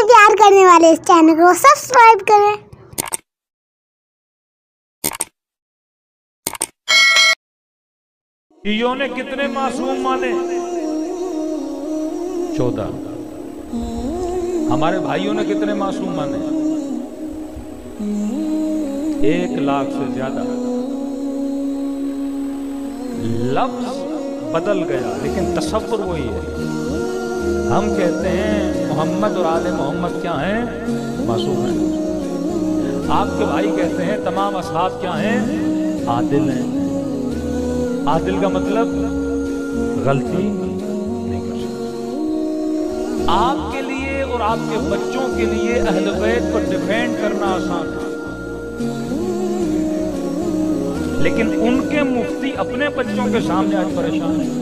سے پیار کرنے والے اس چینل کو سبسکرائب کریں۔ شیعوں نے کتنے معصوم مانے؟ 14۔ ہمارے بھائیوں نے کتنے معصوم مانے؟ 1,00,000 سے زیادہ۔ لفظ بدل گیا لیکن تصور وہی ہے۔ ہم کہتے ہیں محمد اور آل محمد کیا ہیں؟ معصوم ہیں۔ آپ کے بھائی کہتے ہیں تمام اصحاب کیا ہیں؟ عادل ہیں۔ عادل کا مطلب غلطی نہیں کر سکتا۔ آپ کے لیے اور آپ کے بچوں کے لیے اہل بیت کو ڈیفینڈ کرنا آسان ہے، لیکن ان کے مفتی اپنے بچوں کے سامنے آج پریشان ہیں۔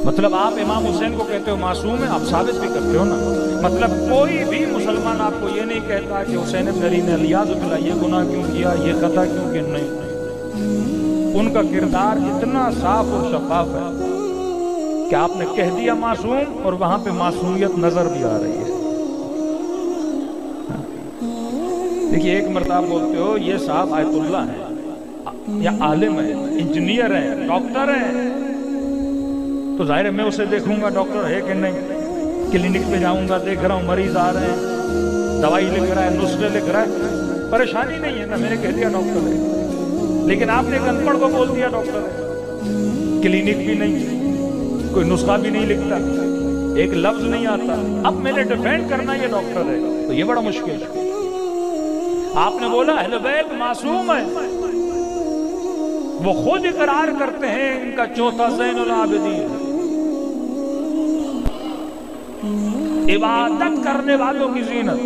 مطلب آپ امام حسین کو کہتے ہو معصوم ہے، آپ ثابت بھی کرتے ہو نا۔ مطلب کوئی بھی مسلمان آپ کو یہ نہیں کہتا کہ حسین بن علی نے الیاذ باللہ یہ گناہ کیوں کیا، یہ خطا کیوں کہ نہیں۔ ان کا کردار اتنا صاف اور شفاف ہے کہ آپ نے کہہ دیا معصوم اور وہاں پہ معصومیت نظر بھی آ رہی ہے۔ دیکھیے ایک مرتبہ بولتے ہو یہ صاحب آیت اللہ ہیں یا عالم ہیں، انجینئر ہیں، ڈاکٹر ہیں، تو ظاہر ہے میں اسے دیکھوں گا ڈاکٹر ہے کہ نہیں۔ کلینک پہ جاؤں گا، دیکھ رہا ہوں مریض آ رہے ہیں، دوائی لکھ رہا ہے، نسخے لکھ رہا ہے، پریشانی نہیں ہے نا، میں نے کہہ دیا ڈاکٹر ہے۔ لیکن آپ نے ایک ان پڑھ کو بول دیا ڈاکٹر ہے، کلینک بھی نہیں، کوئی نسخہ بھی نہیں لکھتا، ایک لفظ نہیں آتا، اب میں نے ڈیفینڈ کرنا یہ ڈاکٹر ہے، تو یہ بڑا مشکل ہے۔ آپ نے بولا اہل بیت معصوم ہے، وہ خود اقرار کرتے ہیں ان کا چوتھا زین العابدین، عبادت کرنے والوں کی زینت،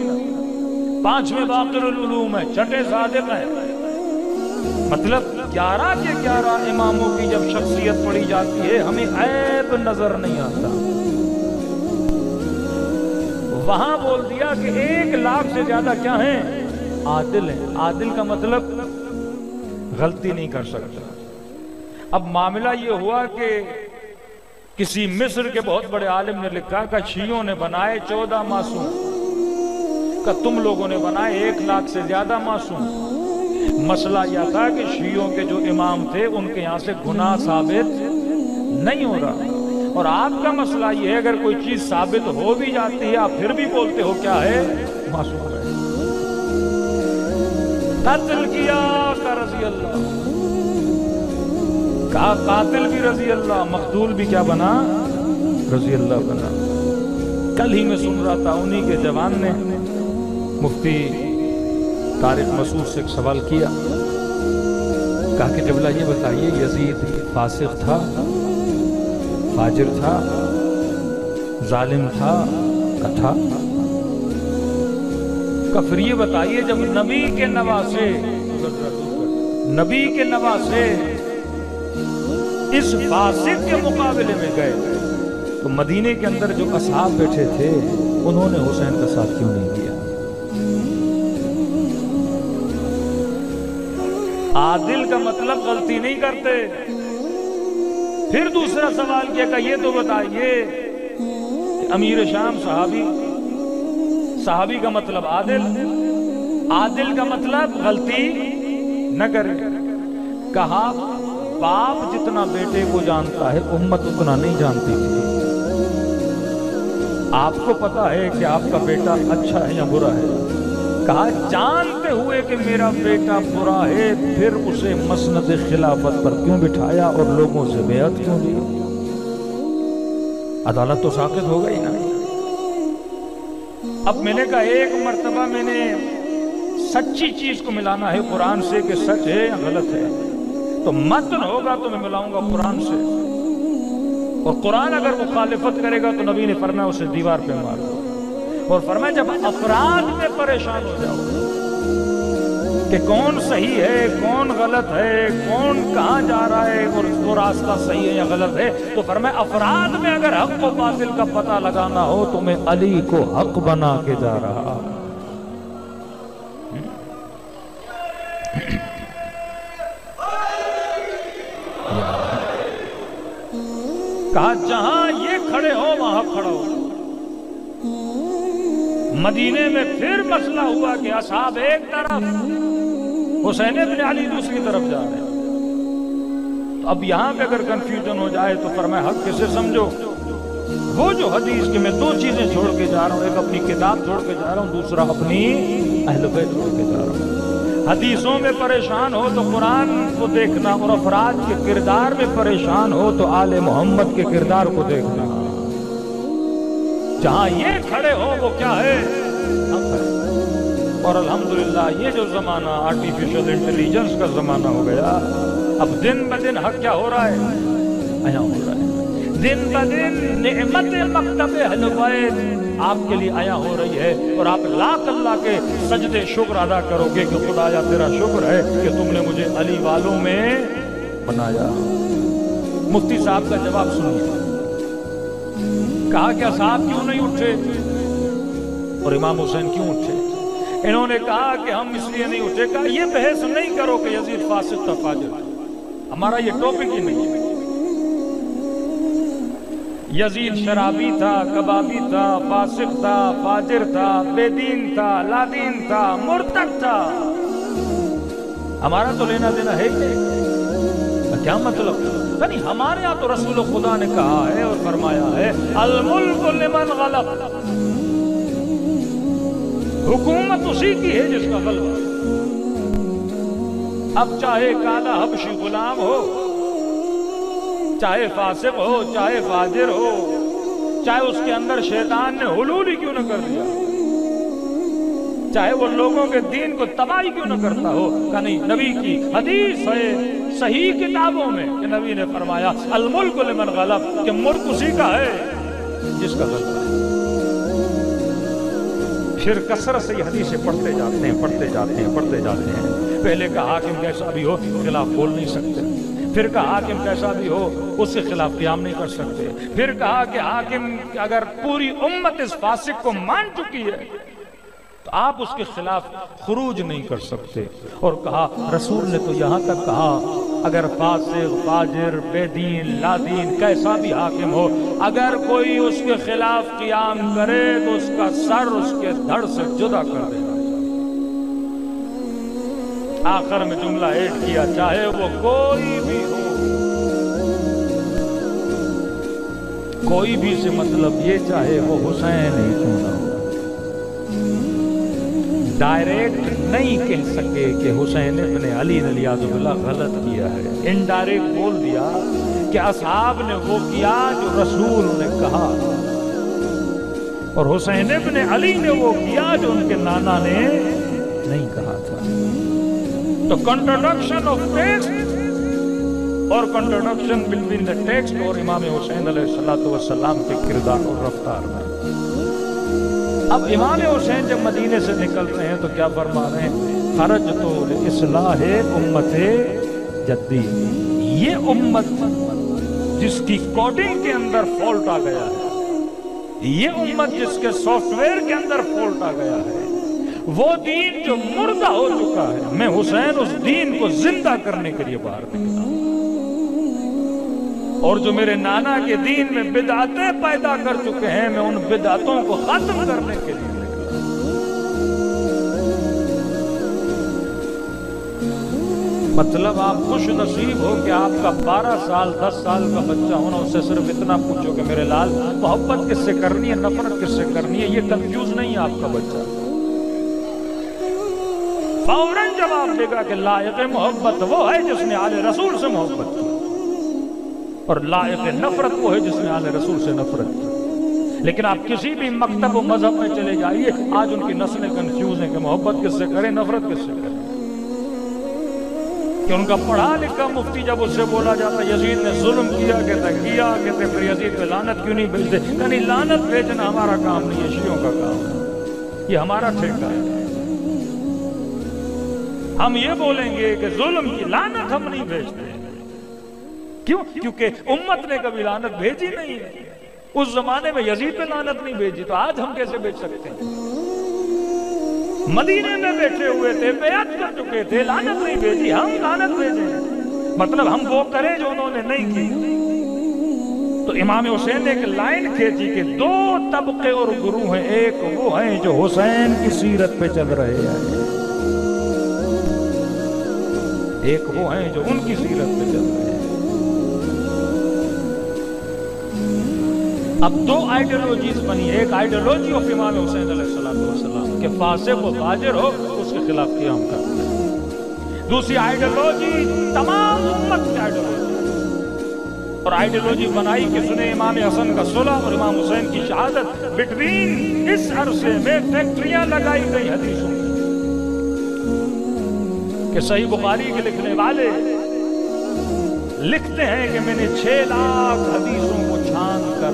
5ویں باقر العلوم ہے، 6 صادق ہیں۔ مطلب 11 کے 11 اماموں کی جب شخصیت پڑھی جاتی ہے ہمیں عیب نظر نہیں آتا۔ وہاں بول دیا کہ 1,00,000 سے زیادہ کیا ہیں؟ عادل ہیں۔ عادل کا مطلب غلطی نہیں کر سکتا۔ اب معاملہ یہ ہوا کہ کسی مصر کے بہت بڑے عالم نے لکھا کہ شیعوں نے بنائے 14 معصوم، کہ تم لوگوں نے بنائے 1,00,000 سے زیادہ معصوم۔ مسئلہ یہ تھا کہ شیعوں کے جو امام تھے ان کے یہاں سے گناہ ثابت نہیں ہو رہا، اور آپ کا مسئلہ یہ ہے اگر کوئی چیز ثابت ہو بھی جاتی ہے آپ پھر بھی بولتے ہو کیا ہے؟ معصوم ہے۔ قتل کیا کا رضی اللہ، کہا قاتل بھی رضی اللہ، مقتول بھی کیا بنا؟ رضی اللہ بنا۔ کل ہی میں سن رہا تھا انہی کے جوان نے مفتی طارق مسعود سے ایک سوال کیا، کہا کہ جبلہ یہ بتائیے یزید فاسق تھا، فاجر تھا، ظالم تھا، کتھا؟ پھر یہ بتائیے جب نبی کے نواسے اس فاسق کے مقابلے میں گئے تو مدینے کے اندر جو اصحاب بیٹھے تھے انہوں نے حسین کا ساتھ کیوں نہیں دیا؟ عادل کا مطلب غلطی نہیں کرتے۔ پھر دوسرا سوال کیا کہ یہ تو بتائیے امیر شام صحابی کا مطلب عادل، عادل کا مطلب غلطی نہ کرے۔ کہا باپ جتنا بیٹے کو جانتا ہے امت اتنا نہیں جانتی تھی۔ آپ کو پتا ہے کہ آپ کا بیٹا اچھا ہے یا برا ہے؟ کہا جانتے ہوئے کہ میرا بیٹا برا ہے پھر اسے مسند خلافت پر کیوں بٹھایا اور لوگوں سے بیعت کیوں لی؟ عدالت تو ساقط ہو گئی نا۔ اب میں نے کہا ایک مرتبہ میں نے سچی چیز کو ملانا ہے قرآن سے کہ سچ ہے یا غلط ہے، تو متن ہوگا تو میں ملاؤں گا قرآن سے، اور قرآن اگر مخالفت کرے گا تو نبی نے فرمایا اسے دیوار پہ مار دو، اور فرمایا جب افراد میں پریشان ہو جاؤ کہ کون صحیح ہے کون غلط ہے، کون کہاں جا رہا ہے اور وہ راستہ صحیح ہے یا غلط ہے، تو فرمایا افراد میں اگر حق و باطل کا پتہ لگانا ہو تو میں علی کو حق بنا کے جا رہا۔ کہا جہاں یہ کھڑے ہو وہاں کھڑا ہو۔ مدینے میں پھر مسئلہ ہوا کہ اصحاب ایک طرف، حسین بن علی دوسری طرف جا رہے ہیں۔ تو اب یہاں پہ اگر کنفیوژن ہو جائے تو فرمایا حق کسے سمجھو؟ وہ جو حدیث کے میں دو چیزیں چھوڑ کے جا رہا ہوں، ایک اپنی کتاب چھوڑ کے جا رہا ہوں، دوسرا اپنی اہل بیت چھوڑ کے جا رہا ہوں۔ حدیثوں میں پریشان ہو تو قرآن کو دیکھنا، اور افراد کے کردار میں پریشان ہو تو آل محمد کے کردار کو دیکھنا۔ جہاں یہ کھڑے ہو وہ کیا ہے؟ حق ہے۔ اور الحمدللہ یہ جو زمانہ آرٹیفیشل انٹیلیجنس کا زمانہ ہو گیا، اب دن بدن حق کیا ہو رہا ہے؟ عیاں ہو رہا ہے۔ دن بدن نعمت مکتب اہل بیت آپ کے لیے عیاں ہو رہی ہے، اور آپ لاکھ اللہ کے سجدے شکر ادا کرو گے کہ خدایا تیرا شکر ہے کہ تم نے مجھے علی والوں میں بنایا۔ مفتی صاحب کا جواب سنیے۔ کہا کیا صاحب کیوں نہیں اٹھے اور امام حسین کیوں اٹھے؟ انہوں نے کہا کہ ہم اس لیے نہیں اٹھے، کہا یہ بحث نہیں کرو کہ یزید فاسق تھا فاجر تھا، ہمارا یہ ٹاپک ہی نہیں ہے۔ یزید شرابی تھا، کبابی تھا، فاسق تھا، فاجر تھا، بے دین تھا، لا دین تھا، مرتد تھا، ہمارا تو لینا دینا ہے کیا مطلب؟ یعنی ہمارے یہاں تو رسول خدا نے کہا ہے اور فرمایا ہے الملک لمن غلب، حکومت اسی کی ہے جس کا غلبہ۔ اب چاہے کالا حبشی غلام ہو، چاہے فاسق ہو، چاہے فاجر ہو، چاہے اس کے اندر شیطان نے حلول ہی کیوں نہ کر دیا، چاہے وہ لوگوں کے دین کو تباہی کیوں نہ کرتا ہو، کہ نہیں، نبی کی حدیث ہے صحیح کتابوں میں کہ نبی نے فرمایا الملک لمن غلب، کہ ملک اسی کا ہے جس کا غلبہ ہے۔ پھر کثرت سے یہ حدیثیں پڑھتے جاتے ہیں، پڑھتے جاتے ہیں، پڑھتے جاتے ہیں۔ پہلے کا حاکم کیسا بھی ہو خلاف بول نہیں سکتے، پھر کہا حاکم کیسا بھی ہو اس کے خلاف قیام نہیں کر سکتے، پھر کہا کہ حاکم اگر پوری امت اس فاسق کو مان چکی ہے تو آپ اس کے خلاف خروج نہیں کر سکتے، اور کہا رسول نے تو یہاں تک کہا اگر فاسق، فاجر، بے دین، لا دین کیسا بھی حاکم ہو، اگر کوئی اس کے خلاف قیام کرے تو اس کا سر اس کے دھڑ سے جدا کر دے۔ آخر میں جملہ ایڈ کیا چاہے وہ کوئی بھی ہو، کوئی بھی سے مطلب یہ چاہے وہ حسین ہی کیوں نہ ہو۔ ڈائریکٹ نہیں کہہ سکے کہ حسین ابن علی نے غلط کیا ہے، انڈائریکٹ بول دیا کہ اصحاب نے وہ کیا جو رسول نے کہا، اور حسین ابن علی نے وہ کیا جو ان کے نانا نے نہیں کہا تھا۔ تو کنٹرڈکشن آف ٹیکسٹ اور کنٹرڈکشن بٹوین دا ٹیکسٹ اور امام حسین علیہ السلام کے کردار اور رفتار میں۔ اب امام حسین جب مدینے سے نکل رہے ہیں تو کیا فرما رہے ہیں؟ خرجت لاصلاح امت جدی، یہ امت جس کی کوڈنگ کے اندر فالٹ آ گیا ہے، یہ امت جس کے سافٹ ویئر کے اندر فالٹ آ گیا ہے، وہ دین جو مردہ ہو چکا ہے، میں حسین اس دین کو زندہ کرنے کے لیے باہر نکلا ہوں، اور جو میرے نانا کے دین میں بدعتیں پیدا کر چکے ہیں میں ان بدعتوں کو ختم کرنے کے لیے نکلا۔ مطلب آپ خوش نصیب ہو کہ آپ کا 12 سال 10 سال کا بچہ ہونا، اس سے صرف اتنا پوچھو کہ میرے لال محبت کس سے کرنی ہے، نفرت کس سے کرنی ہے، یہ کنفیوز نہیں ہے آپ کا بچہ، فوراً جواب دے گا کہ لائق محبت وہ ہے جس نے آل رسول سے محبت کی، اور لائق نفرت وہ ہے جس نے آل رسول سے نفرت کی۔ لیکن آپ کسی بھی مکتب و مذہب میں چلے جائیے، آج ان کی نسلیں کنفیوز ہیں کہ محبت کس سے کریں، نفرت کس سے کریں، کہ ان کا پڑھا لکھا مفتی جب اس سے بولا جاتا یزید نے ظلم کیا، کہتے پھر یزید پہ لعنت کیوں نہیں بھیجتے؟ یعنی لعنت بھیجنا ہمارا کام نہیں ہے، شیعوں کا کام ہے، یہ ہمارا ٹھیکہ ہے۔ ہم یہ بولیں گے کہ ظلم کی لعنت ہم نہیں بھیجتے، کیوں؟ کیونکہ امت نے کبھی لعنت بھیجی نہیں ہے، اس زمانے میں یزید پہ لعنت نہیں بھیجی، تو آج ہم کیسے بھیج سکتے ہیں؟ مدینے میں بیٹھے ہوئے تھے، بیعت کر چکے تھے، لعنت نہیں بھیجی، ہم لعنت بھیجیں، مطلب ہم وہ کریں جو انہوں نے نہیں کی۔ تو امام حسین نے ایک لائن کھینچی کہ دو طبقے اور گروہ ہیں، ایک وہ ہیں جو حسین کی سیرت پہ چل رہے ہیں، ایک وہ ہیں جو ان کی سیرت پہ چل رہے ہیں۔ اب دو آئیڈیالوجیز بنی، ایک آئیڈیالوجی آف امام حسین علیہ السلام کہ فاسق و فاجر ہو اس کے خلاف قیام کرنا ہے، دوسری آئیڈیالوجی تمام امت کی آئیڈیالوجی، اور آئیڈیالوجی بنائی کہ سنے امام حسن کا صلح اور امام حسین کی شہادت بٹوین اس عرصے میں فیکٹریاں لگائی گئی حدیثوں کی، کہ صحیح بخاری کے لکھنے والے لکھتے ہیں کہ میں نے 6 لاکھ حدیثوں کو چھان کر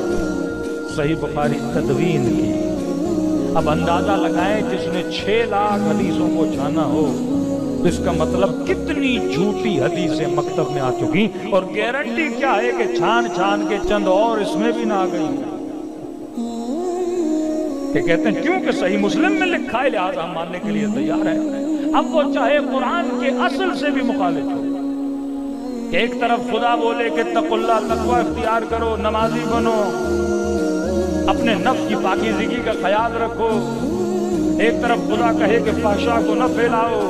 صحیح بخاری تدوین کی۔ اب اندازہ لگائیں جس نے 6 لاکھ حدیثوں کو چھانا ہو، اس کا مطلب کتنی جھوٹی حدیثیں مکتب میں آ چکی، اور گارنٹی کیا ہے کہ چھان چھان کے چند اور اس میں بھی نہ آ گئی، کہ کہتے ہیں کیونکہ صحیح مسلم میں لکھا ہے لہذا ہم ماننے کے لیے تیار ہیں۔ اب وہ چاہے قرآن کے اصل سے بھی مخالف ہو، کہ ایک طرف خدا بولے کہ اتقوا اللہ، تقوی اختیار کرو، نمازی بنو، اپنے نفس کی پاکیزگی کا خیال رکھو، ایک طرف خدا کہے کہ فحشاء کو نہ پھیلاؤ،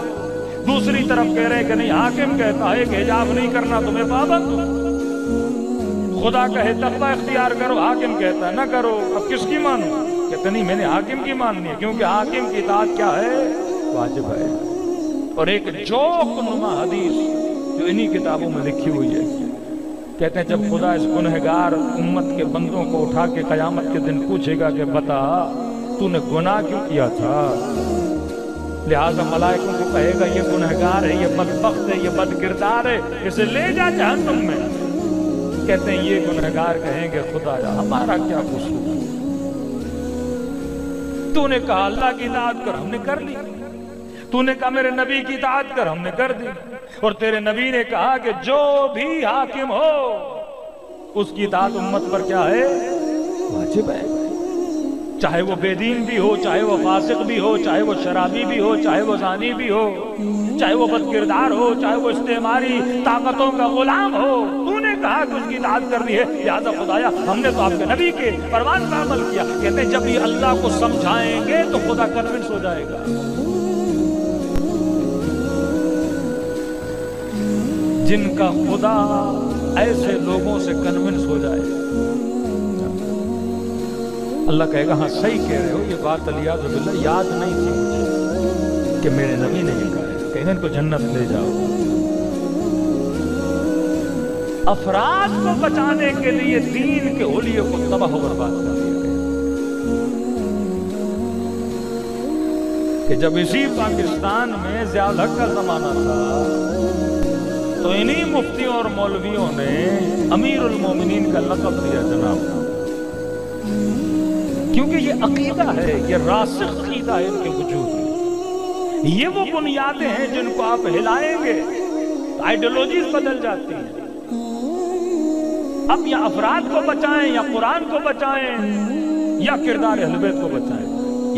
دوسری طرف کہہ رہے ہیں کہ نہیں، حاکم کہتا ہے کہ حجاب نہیں کرنا تمہیں پابند ہو، خدا کہے تقوی اختیار کرو، حاکم کہتا ہے نہ کرو، اب کس کی مانو؟ کہتے نہیں میں نے حاکم کی ماننی ہے، کیونکہ حاکم کی اطاعت کیا ہے؟ واجب ہے۔ اور ایک جوک نما حدیث جو انہی کتابوں میں لکھی ہوئی ہے، کہتے ہیں جب خدا اس گنہگار امت کے بندوں کو اٹھا کے قیامت کے دن پوچھے گا کہ بتا تو نے گناہ کیوں کیا تھا، لہذا ملائکوں کو کہے گا یہ گنہگار ہے، یہ بدبخت ہے، یہ بد کردار ہے، اسے لے جا جہنم میں۔ کہتے ہیں یہ گنہگار کہیں گے خدایا ہمارا کیا قصور، تو نے کہا اللہ کی اطاعت کر، ہم نے کر لی، تو نے کہا میرے نبی کی اطاعت کر، ہم نے کر دی، اور تیرے نبی نے کہا کہ جو بھی حاکم ہو اس کی اطاعت امت پر کیا ہے؟ واجب ہے، چاہے وہ بے دین بھی ہو، چاہے وہ فاسق بھی ہو، چاہے وہ شرابی بھی ہو، چاہے وہ زانی بھی ہو، چاہے وہ بد کردار ہو، چاہے وہ استعماری طاقتوں کا غلام ہو، تو نے کہا کہ اس کی اطاعت کرنی ہے، لہذا خدایا ہم نے تو آپ کے نبی کے فرمان پر عمل کیا۔ کہتے ہیں جب یہ اللہ کو سمجھائیں گے تو خدا کنونس ہو جائے گا۔ جن کا خدا ایسے لوگوں سے کنونس ہو جائے، اللہ کہے گا ہاں صحیح کہہ رہے ہو، یہ بات علیہ باللہ یاد نہیں تھی مجھے کہ میرے نبی نے یہ کہا ہے، کہ ان کو جنت لے جاؤ۔ افراد کو بچانے کے لیے دین کے حلیے کو تباہ و برباد کر دیا گیا، کہ جب اسی پاکستان میں ضیاء الحق کا زمانہ تھا تو انہی مفتیوں اور مولویوں نے امیر المومنین کا لقب دیا جناب، کیونکہ یہ عقیدہ ہے، یہ راسخ عقیدہ ہے ان کے وجود میں، یہ وہ بنیادیں ہیں جن کو آپ ہلائیں گے آئیڈیالوجیز بدل جاتی ہیں۔ اب یا افراد کو بچائیں، یا قرآن کو بچائیں، یا کردار اہل بیت کو بچائیں،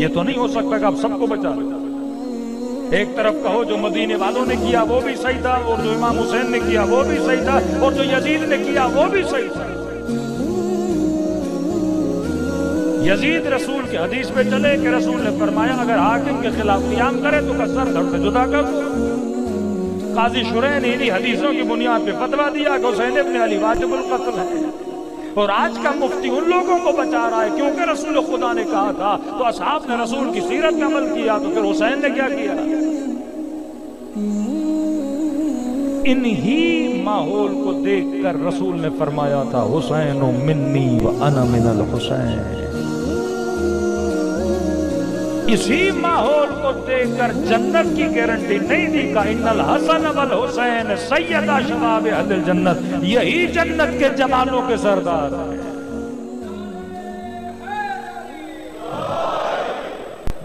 یہ تو نہیں ہو سکتا کہ آپ سب کو بچا لیں۔ ایک طرف کہو جو مدینے والوں نے کیا وہ بھی صحیح تھا، اور جو امام حسین نے کیا وہ بھی صحیح تھا، اور جو یزید نے کیا وہ بھی صحیح تھا۔ یزید رسول کے حدیث پہ چلے کہ رسول نے فرمایا اگر حاکم کے خلاف قیام کرے تو کا سر دھڑ سے جدا کر دو۔ قاضی شرح نے انہی حدیثوں کی بنیاد پہ فتویٰ دیا کہ حسین ابن علی واجب القتل ہے، اور آج کا مفتی ان لوگوں کو بچا رہا ہے کیونکہ رسول خدا نے کہا تھا، تو اصحاب نے رسول کی سیرت میں عمل کیا، تو پھر حسین نے کیا کیا؟ انہی ماحول کو دیکھ کر رسول نے فرمایا تھا حسین منی وانا من الحسین۔ اسی ماحول کو دیکھ کر جنت کی گارنٹی نہیں دی کہ ان الحسن والحسین سیدا شباب اہل الجنت، یہی جنت کے جوانوں کے سردار ہیں۔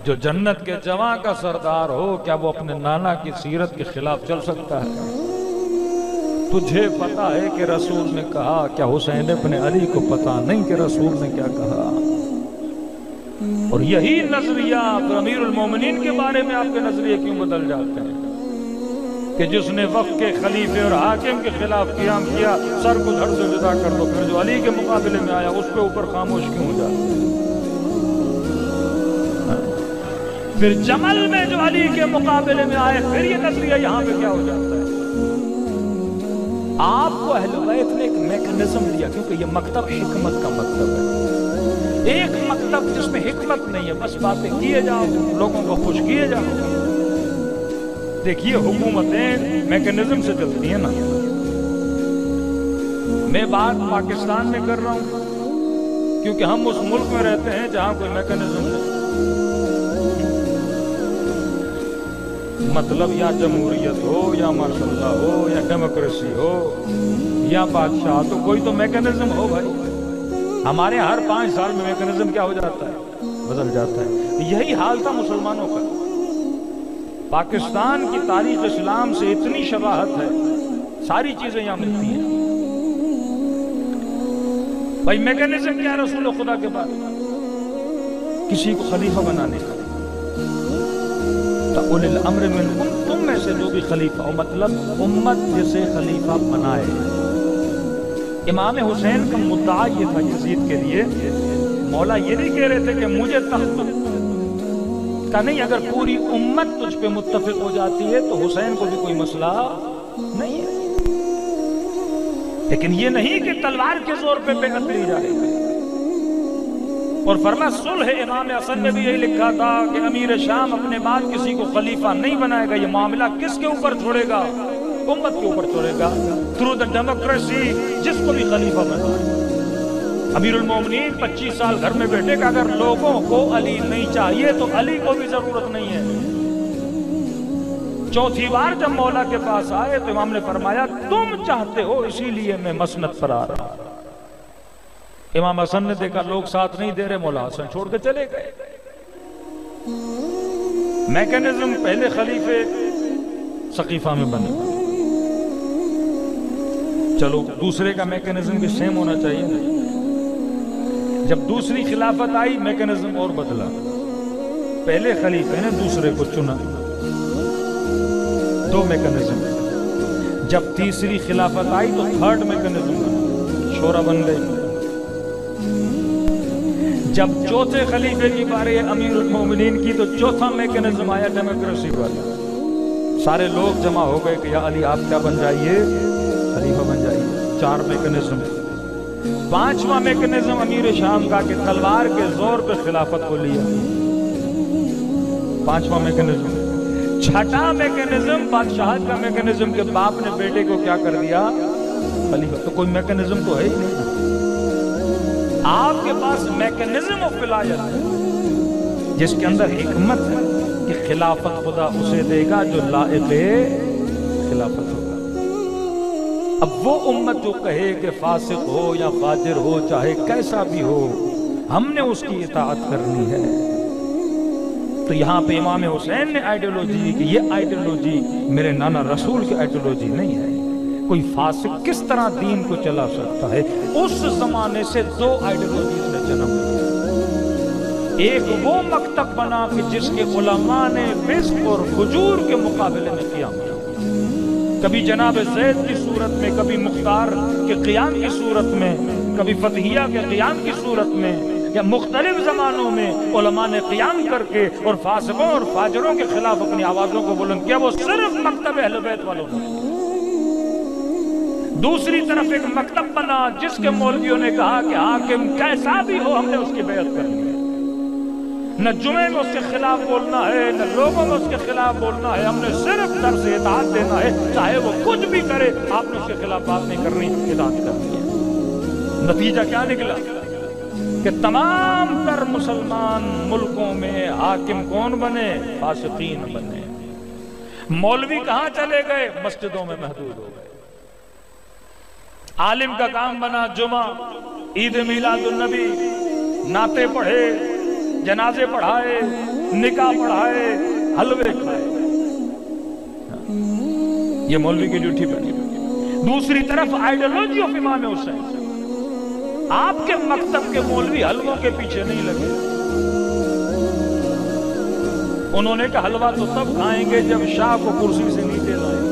جو جنت کے جوان کا سردار ہو کیا وہ اپنے نانا کی سیرت کے خلاف چل سکتا ہے؟ تجھے پتا ہے کہ رسول نے کہا، کیا حسین ابن علی کو پتا نہیں کہ رسول نے کیا کہا؟ اور یہی نظریہ پھر امیر المومنین کے بارے میں آپ کے نظریے کیوں بدل جاتے ہیں؟ کہ جس نے وقت کے خلیفے اور حاکم کے خلاف قیام کیا سر کو دھڑ سے جدا کر دو، پھر جو علی کے مقابلے میں آیا اس کے اوپر خاموش کیوں ہو جاتا؟ پھر جمل میں جو علی کے مقابلے میں آئے پھر یہ نظریہ یہاں پہ کیا ہو جاتا ہے؟ آپ کو اہل بیت نے ایک میکنزم دیا، کیونکہ یہ مکتب حکمت کا مکتب ہے، ایک مکتب جس میں حکمت نہیں ہے، بس باتیں کیے جاؤ، لوگوں کو خوش کیے جاؤ۔ دیکھیے حکومتیں میکنزم سے چلتی ہیں نا، میں بات پاکستان میں کر رہا ہوں کیونکہ ہم اس ملک میں رہتے ہیں جہاں کوئی میکنزم نہیں، مطلب یا جمہوریت ہو یا ماشاء اللہ ہو یا ڈیموکریسی ہو یا بادشاہ، تو کوئی تو میکنزم ہو بھائی۔ ہمارے ہر 5 سال میں میکنزم کیا ہو جاتا ہے؟ بدل جاتا ہے۔ یہی حال تھا مسلمانوں کا۔ پاکستان کی تاریخ اسلام سے اتنی شباہت ہے، ساری چیزیں یہاں ملتی ہیں۔ بھائی میکنزم کیا رسول خدا کے بعد؟ کسی کو خلیفہ بنانے کا، اولِ الامر منکم، تم میں سے جو بھی خلیفہ ہو، مطلب امت جسے خلیفہ بنائے۔ امام حسین کا مدعا یہ تھا یزید کے لیے، مولا یہ نہیں کہہ رہے تھے کہ مجھے تخت کا نہیں، اگر پوری امت تجھ پہ متفق ہو جاتی ہے تو حسین کو بھی کوئی مسئلہ نہیں ہے، لیکن یہ نہیں کہ تلوار کے زور پہ بیعت لی جائے۔ اور فرما صلح امام حسن نے بھی یہی لکھا تھا کہ امیر شام اپنے بعد کسی کو خلیفہ نہیں بنائے گا، یہ معاملہ کس کے اوپر چھوڑے گا؟ امت کے اوپر چھوڑے گا، تھرو دا ڈیموکریسی، جس کو بھی خلیفہ بنائے۔ امیر المومنین 25 سال گھر میں بیٹھے کہ اگر لوگوں کو علی نہیں چاہیے تو علی کو بھی ضرورت نہیں ہے۔ چوتھی بار جب مولا کے پاس آئے تو امام نے فرمایا تم چاہتے ہو اسی لیے میں مسند پر آ رہا ہوں۔ امام حسن نے دیکھا لوگ ساتھ نہیں دے رہے، مولا حسن چھوڑ کے چلے گئے۔ میکنزم پہلے خلیفے سقیفہ میں بنے، چلو دوسرے کا میکنزم بھی سیم ہونا چاہیے نا۔ جب دوسری خلافت آئی میکنزم اور بدلا، پہلے خلیفے نے دوسرے کو چنا، 2 میکنزم۔ جب تیسری خلافت آئی تو 3rd میکنزم بنا، شورا بن گئی۔ جب چوتھے خلیفے کی باری امیر المومنین کی تو چوتھا میکنزم آیا ڈیموکریسی والا، سارے لوگ جمع ہو گئے کہ یا علی آپ کیا بن جائیے؟ خلیفہ بن جائیے۔ 4 میکنزم۔ 5واں میکنزم امیر شام کا کہ تلوار کے زور پہ خلافت کو لیا، 5واں میکنزم۔ 6واں میکنزم بادشاہت کا میکنزم کہ باپ نے بیٹے کو کیا کر دیا؟ خلیفہ۔ تو کوئی میکنزم تو ہے ہی نہیں، آپ کے پاس میکنزم آف ولایت ہے جس کے اندر حکمت ہے کہ خلافت خدا اسے دے گا جو لائق خلافت ہوگا۔ اب وہ امت جو کہے کہ فاسق ہو یا فاجر ہو، چاہے کیسا بھی ہو، ہم نے اس کی اطاعت کرنی ہے۔ تو یہاں پہ امام حسین نے آئیڈیولوجی کہ یہ آئیڈیولوجی میرے نانا رسول کی آئیڈیولوجی نہیں ہے۔ کوئی فاسق کس طرح دین کو چلا سکتا ہے؟ اس زمانے سے 2 آئیڈیولوجیز نے جنم لیا۔ ایک وہ مکتب بنا کہ جس کے علماء نے فسق اور فجور کے مقابلے میں قیام کیا، کبھی جناب زید کی صورت میں، کبھی مختار کے قیام کی صورت میں، کبھی فتحیہ کے قیام کی صورت میں، یا مختلف زمانوں میں علماء نے قیام کر کے اور فاسقوں اور فاجروں کے خلاف اپنی آوازوں کو بلند کیا۔ وہ صرف مکتب اہل بیت والوں نے۔ دوسری طرف ایک مکتب بنا جس کے مولویوں نے کہا کہ حاکم کیسا بھی ہو ہم نے اس کی بیعت کرنی ہے، نہ جمعے میں اس کے خلاف بولنا ہے، نہ لوگوں میں اس کے خلاف بولنا ہے، ہم نے صرف درس اطاعت دینا ہے، چاہے وہ کچھ بھی کرے آپ نے اس کے خلاف بات نہیں کرنی، اطاعت کرنی ہے۔ نتیجہ کیا نکلا کہ تمام تر مسلمان ملکوں میں حاکم کون بنے؟ فاسقین بنے۔ مولوی کہاں چلے گئے؟ مسجدوں میں محدود ہو گئے۔ عالم کا کام بنا جمعہ، عید میلاد النبی، نعتیں پڑھے، جنازے پڑھائے، نکاح پڑھائے، حلوے کھائے، یہ مولوی کی ڈیوٹی بنی۔ دوسری طرف آئیڈیولوجی آف امام حسین، آپ کے مکتب کے مولوی حلووں کے پیچھے نہیں لگے، انہوں نے کہا حلوہ تو تب کھائیں گے جب شاہ کو کرسی سے نیچے لائیں۔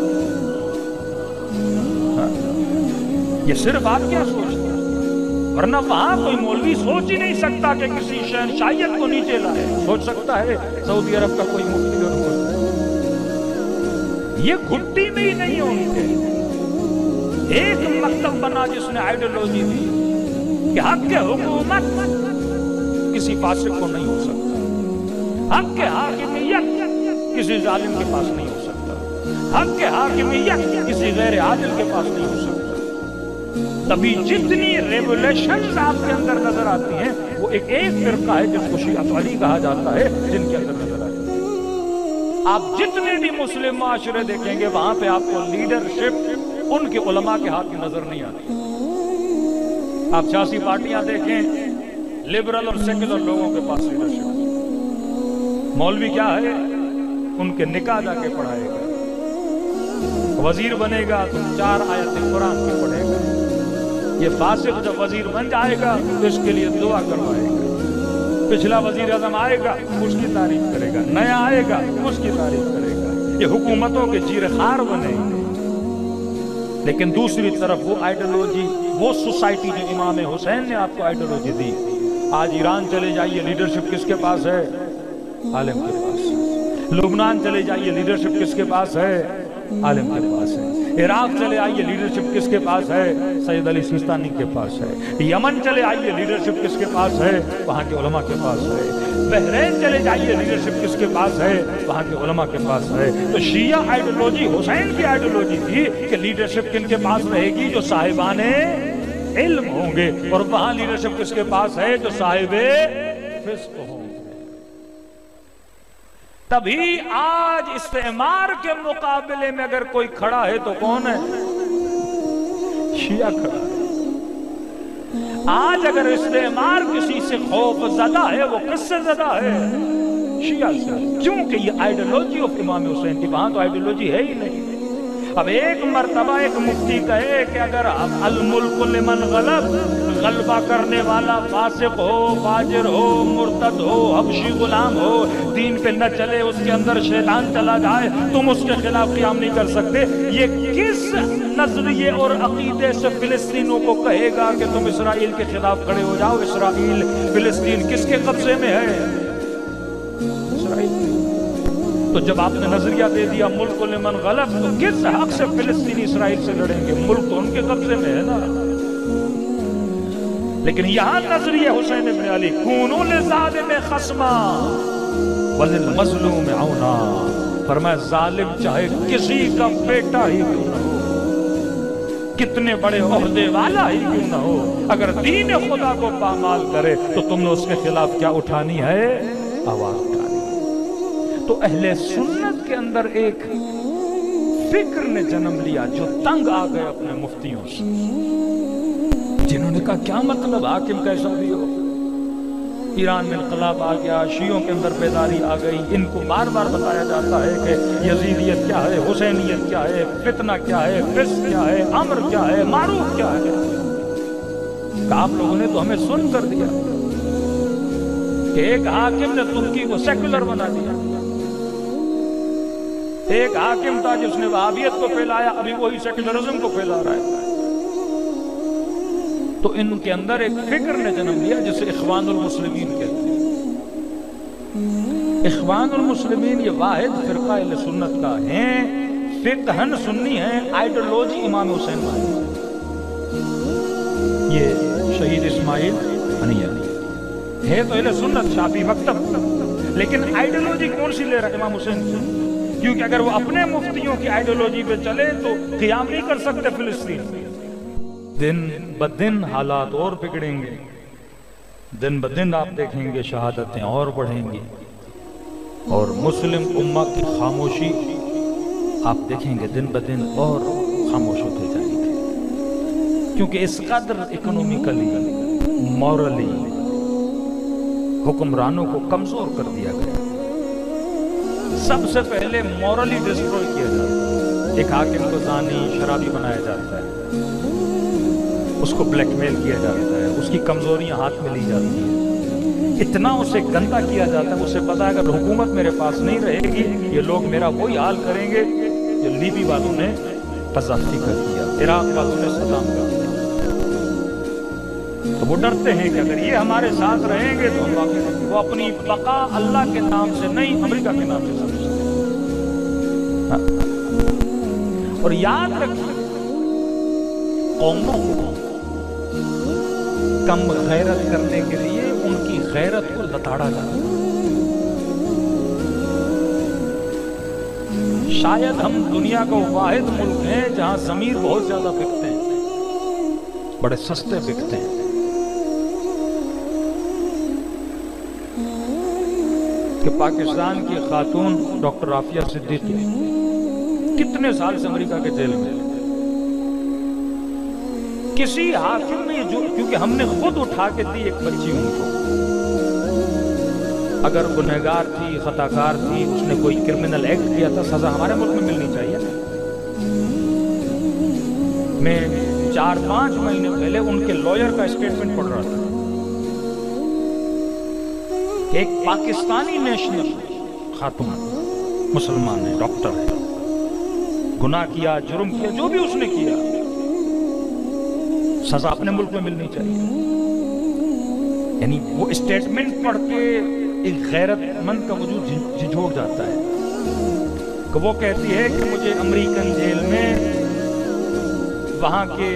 یہ صرف آپ کیا سوچتے ہیں؟ ورنہ وہاں کوئی مولوی سوچ ہی نہیں سکتا کہ کسی شہنشاہیت کو نیچے لائے. سوچ سکتا ہے سعودی عرب کا کوئی مفتی اور یہ گھٹی میں ہی نہیں ہے ان کے. ایک مکتب بنا جس نے آئیڈیالوجی دی کہ حق حکومت کسی فاسق کو نہیں ہو سکتا, حق حاکمیت کسی ظالم کے پاس نہیں ہو سکتا, حق حاکمیت کسی غیر عادل کے پاس نہیں ہو سکتا. تبھی جتنی ریولیشنز آپ کے اندر نظر آتی ہیں وہ ایک فرقہ ہے جس کو شیعہ علی کہا جاتا ہے, جن کے اندر نظر آتی ہے. آپ جتنے بھی مسلم معاشرے دیکھیں گے وہاں پہ آپ کو لیڈرشپ ان کے علماء کے ہاتھ میں نظر نہیں آتی. آپ سیاسی پارٹیاں دیکھیں, لبرل اور سیکولر لوگوں کے پاس لیڈرشپ. مولوی کیا ہے, ان کے نکاح جا کے پڑھائے گا. وزیر بنے گا تو 4 آیت قرآن کی پڑھے گا. یہ فاسق جب وزیر بن جائے گا تو اس کے لیے دعا کروائے گا. پچھلا وزیر اعظم آئے گا اس کی تعریف کرے گا, نیا آئے گا اس کی تعریف کرے گا. یہ حکومتوں کے چیرخوار بنے گا. لیکن دوسری طرف وہ آئیڈیالوجی, وہ سوسائٹی جو امام حسین نے آپ کو آئیڈیالوجی دی, آج ایران چلے جائیے لیڈرشپ کس کے پاس ہے, عالم کے پاس. لبنان چلے جائیے لیڈرشپ کس کے پاس ہے, عالم کے پاس ہے. عراق چلے آئیے لیڈرشپ کس کے پاس ہے, سید علی سیستانی کے پاس ہے. یمن چلے آئیے لیڈرشپ کس کے پاس ہے, وہاں کے علماء کے پاس ہے. بحرین چلے جائیے لیڈرشپ کس کے پاس ہے, وہاں کے علماء کے پاس ہے. تو شیعہ آئیڈیالوجی حسین کی آئیڈیالوجی تھی کہ لیڈرشپ کن کے پاس رہے گی, جو صاحبان علم ہوں گے, اور وہاں لیڈرشپ کس کے پاس ہے, جو صاحب فسق ہوں گے. تبھی آج استعمار کے مقابلے میں اگر کوئی کھڑا ہے تو کون ہے, شیعہ کھڑا ہے. آج اگر استعمار کسی سے خوف زدہ ہے وہ کس سے زدہ ہے, شیعہ سے. کیونکہ یہ آئیڈیالوجی آف امام حسین کی, وہاں تو آئیڈیالوجی ہے ہی نہیں. اب ایک مرتبہ ایک مفتی کہے کہ اگر الملک لمن غلب, غلبہ کرنے والا فاسق ہو, فاجر ہو, مرتد ہو, حبشی غلام ہو, دین پہ نہ چلے, اس کے اندر شیطان چلا جائے, تم اس کے خلاف قیام نہیں کر سکتے. یہ کس نظریے اور عقیدے سے فلسطینوں کو کہے گا کہ تم اسرائیل کے خلاف کھڑے ہو جاؤ؟ اسرائیل, فلسطین کس کے قبضے میں ہے, اسرائیل. تو جب آپ نے نظریہ دے دیا ملک لمن غلب, تو کس حق سے فلسطینی اسرائیل سے لڑیں گے, ملک تو ان کے قبضے میں ہے نا. لیکن یہاں نظریہ حسین ابن علی, کونوا للظالم خصما وللمظلوم عونا, فرمایا ظالم چاہے کسی کا بیٹا ہی کیوں نہ ہو, کتنے بڑے عہدے والا ہی کیوں نہ ہو, اگر دین خدا کو پامال کرے تو تم نے اس کے خلاف کیا اٹھانی ہے, آواز اٹھانی. تو اہل سنت کے اندر ایک فکر نے جنم لیا جو تنگ آ گئے اپنے مفتیوں سے, جنہوں نے کہا کیا مطلب حاکم کیسا بھی ہو. ایران میں انقلاب آ گیا, شیعوں کے اندر بیداری آ گئی. ان کو بار بار بتایا جاتا ہے کہ یزیدیت کیا ہے, حسینیت کیا ہے, فتنہ کیا ہے, فسق کیا ہے, امر کیا ہے, معروف کیا ہے. کہ آپ لوگوں نے تو ہمیں سن کر دیا کہ ایک حاکم نے ترکی کو سیکولر بنا دیا. ایک حاکم تھا جس نے وہابیت کو پھیلایا, ابھی وہی سیکولرزم کو پھیلا رہا ہے. تو ان کے اندر ایک فکر نے جنم لیا جسے اخوان المسلمین کہتے ہیں. اخوان المسلمین یہ واحد فرقہ اہل سنت کا ہے, فقہن سنی ہے, آئیڈیالوجی امام حسین والی. یہ شہید اسماعیل حنیہ ہے تو اہل سنت, شافعی مکتب, لیکن آئیڈیالوجی کون سی لے رہا امام حسین سے, کیونکہ اگر وہ اپنے مفتیوں کی آئیڈیالوجی پہ چلے تو قیام نہیں کر سکتے فلسطین. دن بدن حالات اور بگڑیں گے, دن بدن آپ دیکھیں گے شہادتیں اور بڑھیں گی, اور مسلم امہ کی خاموشی آپ دیکھیں گے دن بدن اور خاموش ہوتے جائیں گے. کیونکہ اس قدر اکنومیکلی, مورلی حکمرانوں کو کمزور کر دیا گیا. سب سے پہلے مورلی ڈسٹروئی کیا جاتا ہے. ایک حاکم کو زانی, شرابی بنایا جاتا ہے, اس کو بلیک میل کیا جاتا ہے, اس کی کمزوریاں ہاتھ میں لی جاتی ہیں, اتنا اسے گندا کیا جاتا ہے. اسے پتا ہے اگر حکومت میرے پاس نہیں رہے گی یہ لوگ میرا وہی حال کریں گے جو لیبی والوں نے قذافی کر دیا, عراق والوں نے صدام کر دیا. تو وہ ڈرتے ہیں کہ اگر یہ ہمارے ساتھ رہیں گے تو ہم واقع رہیں گے. وہ اپنی بقا اللہ کے نام سے نہیں امریکہ کے نام سے سمجھتے ہیں. اور یاد رکھیں قوموں کو کم غیرت کرنے کے لیے ان کی غیرت کو لتاڑا جاتا ہے. شاید ہم دنیا کا واحد ملک ہیں جہاں ضمیر بہت زیادہ بکتے ہیں, بڑے سستے بکتے ہیں. کہ پاکستان کی خاتون ڈاکٹر عافیہ صدیقی کتنے سال سے امریکہ کے جیل میں, کسی حاکم نے کیونکہ ہم نے خود اٹھا کے دی ایک بچی ان کو, اگر گنہگار تھی, خطاکار تھی, اس نے کوئی کرمنل ایکٹ کیا تھا, سزا ہمارے ملک میں ملنی چاہیے. میں 4-5 مہینے پہلے ان کے لائر کا اسٹیٹمنٹ پڑھ رہا تھا کہ ایک پاکستانی نیشنل خاتون مسلمان ہے, ڈاکٹر ہے, گناہ کیا, جرم کیا, جو بھی اس نے کیا, سزا اپنے ملک میں ملنی چاہیے. یعنی وہ اسٹیٹمنٹ پڑھ کے ایک غیرت مند کا وجود جھنجھوڑ جاتا ہے کہ وہ کہتی ہے کہ مجھے امریکن جیل میں وہاں کے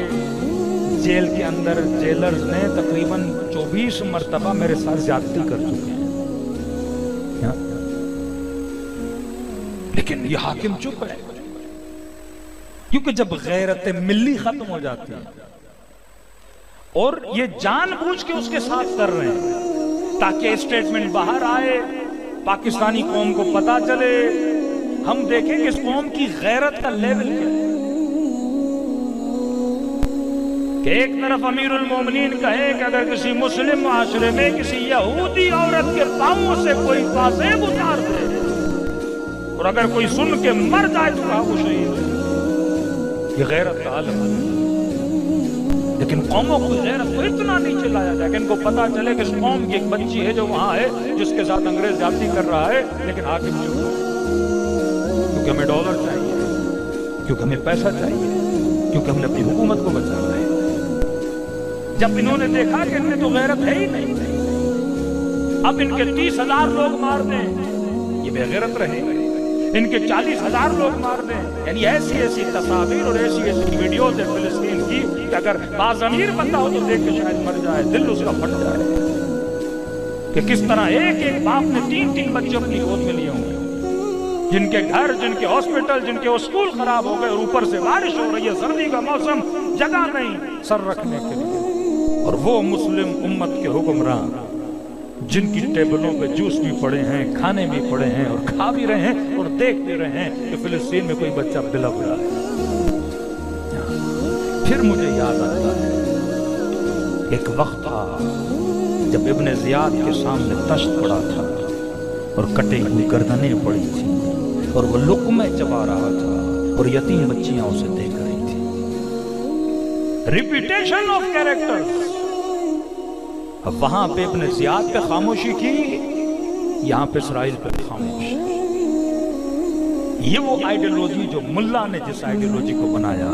جیل کے اندر جیلرز نے تقریباً 24 مرتبہ میرے ساتھ زیادتی کر چکے ہیں. لیکن یہ حاکم چپ ہے, کیونکہ جب غیرت ملی ختم ہو جاتی ہے اور یہ جان بوجھ کے اس کے ساتھ کر رہے ہیں تاکہ اسٹیٹمنٹ باہر آئے, پاکستانی قوم کو پتا چلے, ہم دیکھیں کہ اس قوم کی غیرت کا لیول کیا ہے. کہ ایک طرف امیر المومنین کہے کہ اگر کسی مسلم معاشرے میں کسی یہودی عورت کے پاؤں سے کوئی پاسیب اتار دے اور اگر کوئی سن کے مر جائے تو کہا وہ شہید ہے. یہ غیرت کا عالم ہے. لیکن قوموں کو غیرت کو اتنا نہیں چلایا جائے کہ ان کو پتا چلے کہ اس قوم کی ایک بچی ہے جو وہاں ہے جس کے ساتھ انگریز زیادتی کر رہا ہے, لیکن حاکم چپ ہے. کیونکہ ہمیں ڈالر چاہیے, کیونکہ ہمیں پیسہ چاہیے, کیونکہ ہم نے اپنی حکومت کو بچانا ہے. جب انہوں نے دیکھا کہ ان میں تو غیرت ہے ہی نہیں, اب ان کے 30,000 لوگ مار دیں یہ بے غیرت رہے, ان کے 40,000 لوگ مار دیں, یعنی ایسی ایسی تصاویر اور ایسی ایسی ویڈیوز ہے فلسطین کی کہ اگر باضمیر بندہ ہو تو دیکھ کے شاید مر جائے, دل اس کا پھٹ جائے کہ کس طرح ایک ایک باپ نے 3 بچے اپنی گود میں لیے ہوں گے, جن کے گھر, جن کے ہاسپٹل, جن کے اسکول خراب ہو گئے, اور اوپر سے بارش ہو رہی ہے, سردی کا موسم, جگہ نہیں سر رکھنے کے لیے. اور وہ مسلم امت کے حکمران جن کی ٹیبلوں پہ جوس بھی پڑے ہیں, کھانے بھی پڑے ہیں, اور کھا بھی رہے ہیں اور دیکھ بھی رہے ہیں کہ فلسطین میں کوئی بچہ بلغ رہا ہے. پھر مجھے یاد آتا ہے ایک وقت تھا جب ابن زیاد کے سامنے تشت پڑا تھا اور کٹے ہوئی گردنیں پڑی تھی اور وہ لقمے چبا رہا تھا اور یتیم بچیاں اسے دیکھ رہی تھی. Repetition of character. اب وہاں پہ ابن زیاد پہ خاموشی کی, یہاں پہ اسرائیل پہ خاموش. یہ وہ آئیڈیالوجی جو ملا نے جس آئیڈیالوجی کو بنایا,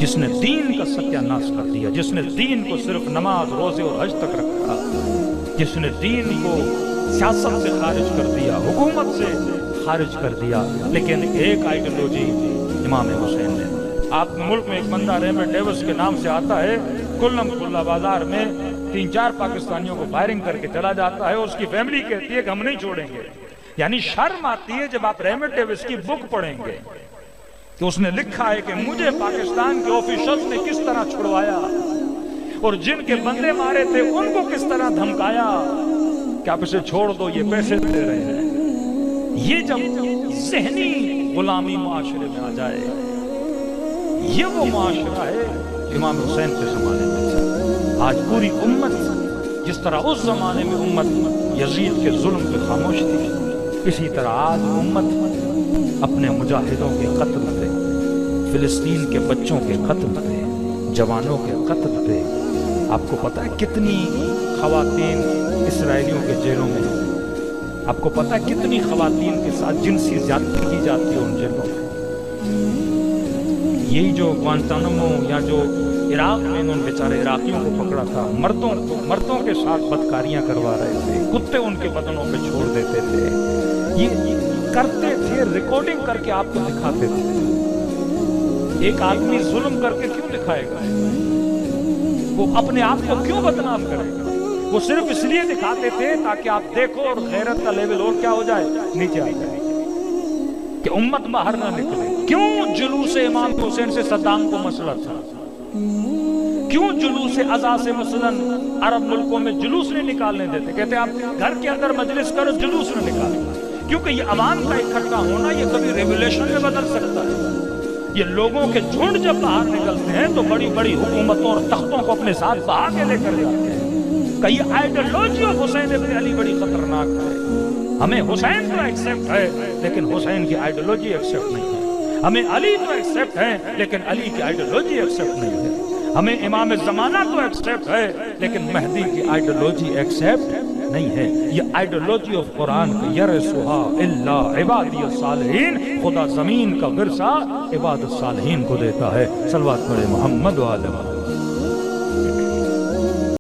جس نے دین کا ستیہ ناش کر دیا, جس نے دین کو صرف نماز, روزے اور حج تک رکھا, جس نے دین کو سیاست سے خارج کر دیا, حکومت سے خارج کر دیا. لیکن ایک آئیڈیالوجی امام حسین نے. آپ ملک میں ایک بندہ ریمٹ ڈیوس کے نام سے آتا ہے, کلم کھلا بازار میں 3-4 پاکستانیوں کو فائرنگ کر کے چلا جاتا ہے, اور اس کی فیملی کہتی ہے کہ ہم نہیں چھوڑیں گے. یعنی شرم آتی ہے جب آپ ریمٹ ڈیوس کی بک پڑھیں گے کہ اس نے لکھا ہے کہ مجھے پاکستان کے آفیشلز نے کس طرح چھڑوایا اور جن کے بندے مارے تھے ان کو کس طرح دھمکایا کہ آپ اسے چھوڑ دو, یہ پیسے دے رہے ہیں. یہ جب ذہنی غلامی معاشرے میں آ جائے, یہ وہ معاشرہ ہے امام حسین کے زمانے میں تھا. آج پوری امت جس طرح اس زمانے میں امت یزید کے ظلم پہ خاموش تھی, اسی طرح آج امت اپنے مجاہدوں کے قتل پہ, فلسطین کے بچوں کے قتل پہ, جوانوں کے قتل پہ. آپ کو پتا ہے کتنی خواتین اسرائیلیوں کے جیلوں میں ہیں, آپ کو پتا ہے کتنی خواتین کے ساتھ جنسی زیادتی کی جاتی ہے ان جیلوں میں. یہی جو گوانتانامو یا جو عراق میں انہوں نے بیچارے عراقیوں کو پکڑا تھا، مردوں کے ساتھ بدکاریاں کروا رہے تھے، کتے ان کے بدنوں پہ چھوڑ دیتے تھے، یہ کرتے تھے، ریکارڈنگ کر کے آپ کو دکھاتے تھے۔ ایک آدمی ظلم کر کے کیوں دکھائے گا؟ وہ اپنے آپ کو کیوں بدنام کرے گا؟ وہ صرف اس لیے دکھاتے تھے تاکہ آپ دیکھو اور غیرت کا لیول اور کیا ہو جائے، نیچے آ جائے، کہ امت باہر نہ نکلے۔ کیوں جلوس امام حسین سے صدام کو مسئلہ تھا؟ کیوں جلوس عزا سے مثلا عرب ملکوں میں جلوس نہیں نکالنے دیتے؟ کہتے ہیں آپ گھر کے اندر مجلس کرو، جلوس نہ نکالیں، کیونکہ یہ عوام کا اکٹھا ہونا یہ کبھی ریولیشن میں بدل سکتا ہے۔ یہ لوگوں کے جھنڈ جب باہر نکلتے ہیں تو بڑی بڑی حکومتوں اور تختوں کو اپنے ساتھ بہا کے لے کر جاتے ہیں۔ کہ یہ آئیڈیالوجی آف حسین ابن علی بڑی خطرناک ہے۔ ہمیں حسین تو ایکسپٹ ہے لیکن حسین کی آئیڈیالوجی ایکسپٹ نہیں ہے۔ ہمیں علی تو ایکسپٹ ہے لیکن علی کی آئیڈیالوجی ایکسپٹ نہیں ہے۔ ہمیں امام زمانہ تو ایکسپٹ ہے لیکن مہدی کی آئیڈیالوجی ایکسپٹ نہیں ہے۔ یہ آئیڈیالوجی آف قرآن کی یرثھا الا عبادی الصالحین، خدا زمین کا ورثہ عباد الصالحین کو دیتا ہے۔ صلوات پڑھے محمد و آل محمد۔